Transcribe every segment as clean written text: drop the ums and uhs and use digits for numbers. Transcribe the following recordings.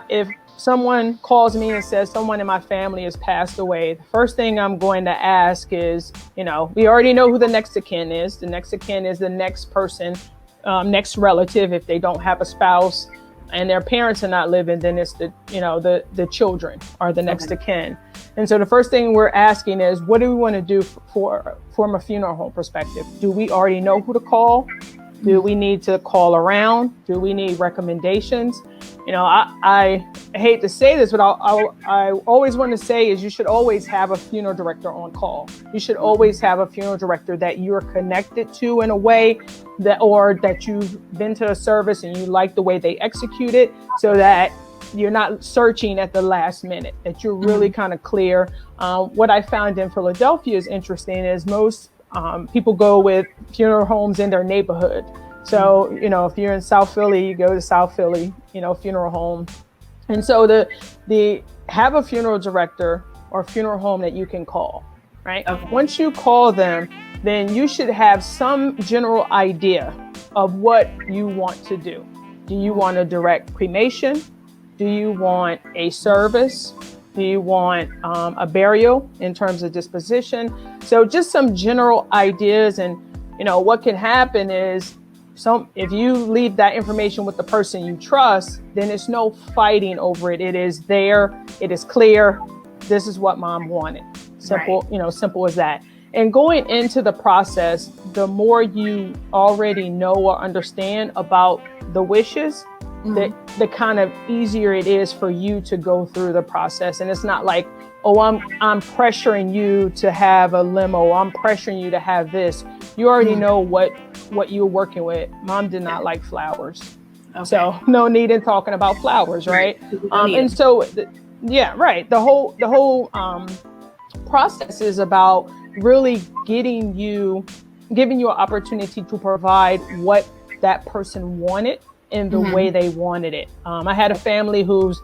if someone calls me and says someone in my family has passed away, the first thing I'm going to ask is, we already know who the next of kin is. The next of kin is the next person, next relative. If they don't have a spouse and their parents are not living, then it's the children are the next of kin. And so the first thing we're asking is, what do we want to do from a funeral home perspective? Do we already know who to call? Do we need to call around? Do we need recommendations? I hate to say this, but I always want to say is you should always have a funeral director on call. You should always have a funeral director that you're connected to in a way that you've been to a service and you like the way they execute it, so that you're not searching at the last minute, that you're really kind of clear. What I found in Philadelphia is interesting is most people go with funeral homes in their neighborhood. So, if you're in South Philly, you go to South Philly, funeral home. And so the have a funeral director or funeral home that you can call, right? Okay. Once you call them, then you should have some general idea of what you want to do. Do you want a direct cremation? Do you want a service? Do you want a burial in terms of disposition? So just some general ideas. And, what can happen is if you leave that information with the person you trust, then it's no fighting over it. It is there. It is clear. This is what mom wanted. Simple, right. Simple as that. And going into the process, the more you already know or understand about the wishes, the kind of easier it is for you to go through the process. And it's not like, oh, I'm pressuring you to have a limo. I'm pressuring you to have this. You already know what you're working with. Mom did not like flowers. Okay. So no need in talking about flowers, right? And so, right. The whole process is about really giving you an opportunity to provide what that person wanted in the way they wanted it. I had a family whose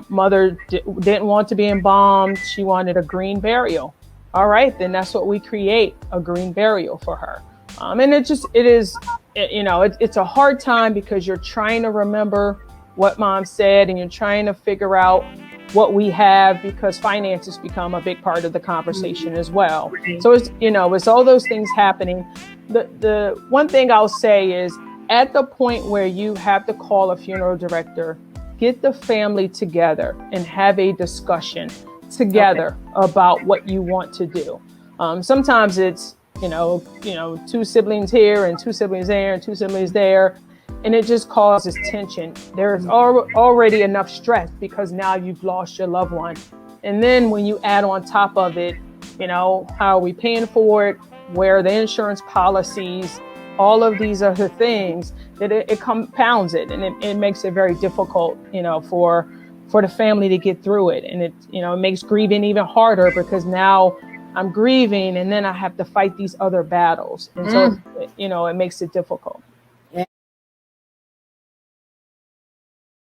mother didn't want to be embalmed. She wanted a green burial. All right, then that's what we create, a green burial for her. And it's a hard time because you're trying to remember what mom said and you're trying to figure out what we have, because finances become a big part of the conversation as well. So it's all those things happening. The one thing I'll say is, at the point where you have to call a funeral director, get the family together and have a discussion together about what you want to do. Sometimes it's, two siblings here and two siblings there and two siblings there, and it just causes tension. There's already enough stress because now you've lost your loved one. And then when you add on top of it, how are we paying for it? Where are the insurance policies? All of these other things, that it compounds it, and it makes it very difficult, for the family to get through it. And it makes grieving even harder, because now I'm grieving and then I have to fight these other battles. And so, it makes it difficult.